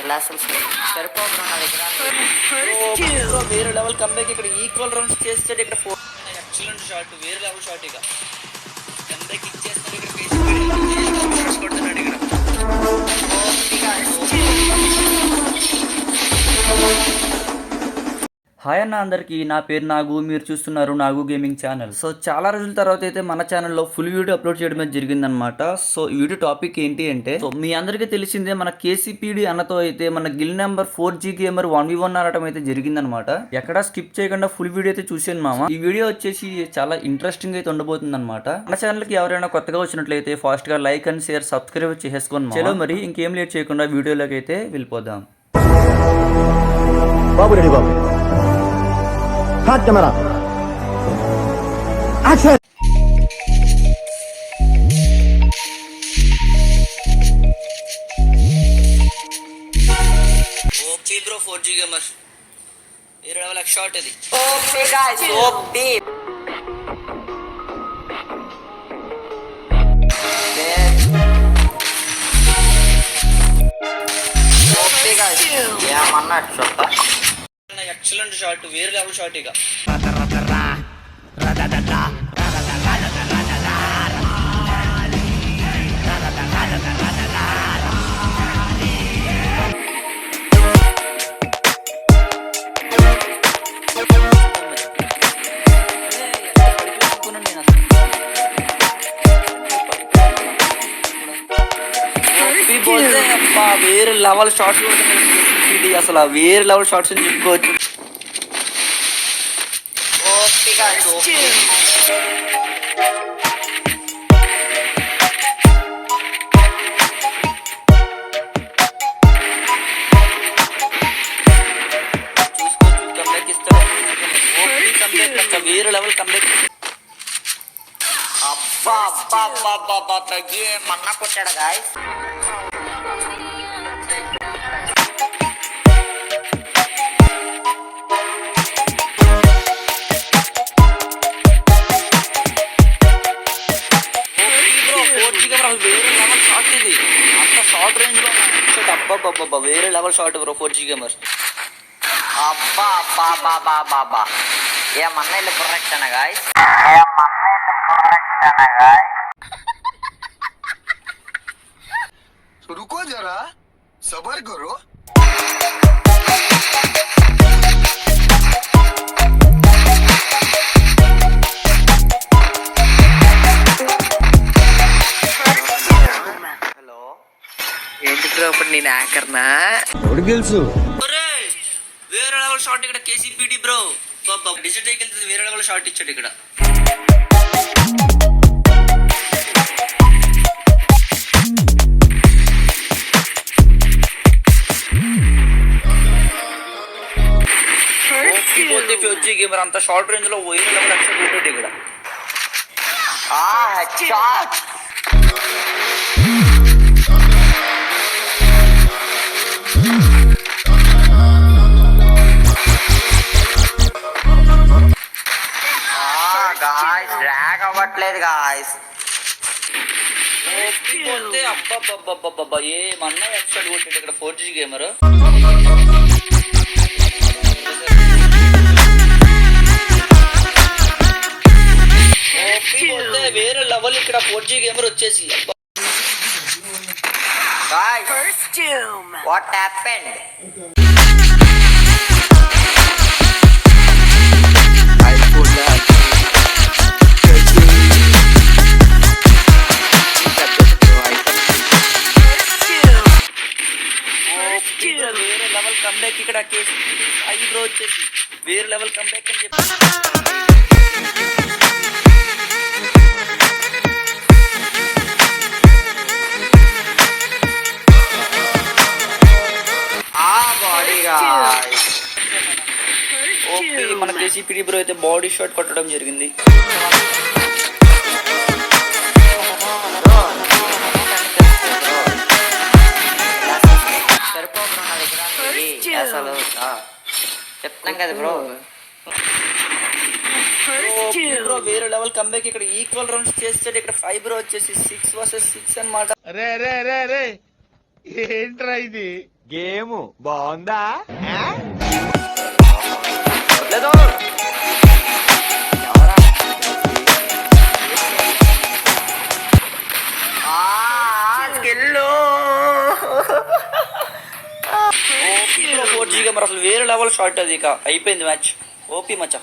అట్లా అసలు సరిపోతున్నా నా దగ్గర వేరే లెవెల్ కంబ్యాక్. ఇక్కడ ఈక్వల్ రౌండ్స్ చేస్తాడు. ఇక్కడ ఎక్సలెంట్ షాట్, వేరే లెవెల్ షాట్. ఇక కంబ్యాక్ ఇచ్చేస్తాడు. ఇక్కడ కొడుతున్నాడు. ఇక్కడ హాయ్ అన్న అందరికీ, నా పేరు నాగు. మీరు చూస్తున్నారు నాగు గేమింగ్ ఛానల్. సో చాలా రోజుల తర్వాత అయితే మన ఛానల్లో ఫుల్ వీడియో అప్లోడ్ చేయడం అయితే జరిగిందనమాట. సో ఈ వీడియో టాపిక్ ఏంటి అంటే, సో మీ అందరికీ తెలిసిందే మన కేసీపీడి అన్నతో అయితే మన Gill number 4G gamer 1v1 ఆడటం అయితే జరిగిందనమాట. ఎక్కడా స్కిప్ చేయకుండా ఫుల్ వీడియో అయితే చూసాను మామ. ఈ వీడియో వచ్చేసి చాలా ఇంట్రెస్టింగ్ అయితే ఉండబోతుంది అనమాట. మన ఛానల్ కి ఎవరైనా కొత్తగా వచ్చినట్లయితే ఫాస్ట్ గా లైక్ అండ్ షేర్ సబ్స్క్రైబ్ చేసుకోండి. చలో మరి ఇంకేం లేట్ చేయకుండా వీడియోలోకి అయితే వెళ్ళిపోదాం. బాబు రెడీ బాబు, hot camera action. OP bro 4G gamer 20 లక్ష షాట్ ఇది. Okay guys, OP OP guys, ఏమన్నా చూస్తా. ఎక్సలెంట్ షాట్, వేరే లెవెల్ షాట్. ఇక వేరే లెవెల్ షాట్స్ అసలు వేరే లెవెల్ షాట్స్ అని చెప్పుకోవచ్చు. వేరే లెవెల్ కంబ్యాక్. అబ్బా అబ్బా అబ్బా అబ్బా అబ్బా, తగ్గి మన్నా కొట్టాడు గాయస్. వేరే లెవెల్ షాట్ ఇది. అంత షార్ట్ రేంజ్ లో అబ్బా వేరే level shot bro 4G gamer. అబ్బా అబ్బా అబ్బా అబ్బా అబ్బా అబ్బా, ఏమన్నా ఇల్లు ప్రొడక్షన్ గాయస్. रुको जरा, सबर करो. హలో, ఏంటి బ్రో ఇప్పుడు నేను యాంకర్నా? తెలుసు వేరే లెవెల్ షాట్. ఇక్కడ కేసీపీడి బ్రో డిజిటల్ వెళ్తుంది. వేరే లెవెల్ షాట్ ఇచ్చాడు. ఇక్కడ వచ్చి గేమర్ అంత షార్ట్ రేంజ్ లో వేరే లెవెల్ యాక్షన్ కొట్టాడు. ఇక్కడ షాట్ గాయస్, డ్రాగ్ అవ్వట్లేదు గాయస్. అబ్బా ఏమన్నా యాక్షన్ కొట్టాడు ఇక్కడ 4G గేమర్. వేరే లెవెల్ ఇక్కడ 4G గేమర్ వచ్చేసి. What happened? వేరే లెవెల్ కంబ్యాక్. ఇక్కడ కేసీపీడి బ్రో వచ్చేసి వేరే లెవెల్ కంబ్యాక్ అని చెప్పి మన కేసీపీడి బ్రో అయితే బాడీ షాట్ కొట్టడం జరిగింది. సరిపోతున్నా నా దగ్గర అసలు చెప్తాం కదా బ్రో. బ్రో వేరే లెవెల్ కంబ్యాక్. ఇక్కడ ఈక్వల్ రౌండ్స్ చేస్తాడు. ఇక్కడ 5 బ్రో వచ్చేసి 6 vs 6 అన్నమాట. రే రే రే రే, ఏంట్రా ఇది? గేమ్ బాగుందా లేదు ఓపీ 4G మరి అసలు వేరే లెవెల్ షాట్ అది, ఇక అయిపోయింది మ్యాచ్. ఓపీ మచ్చ.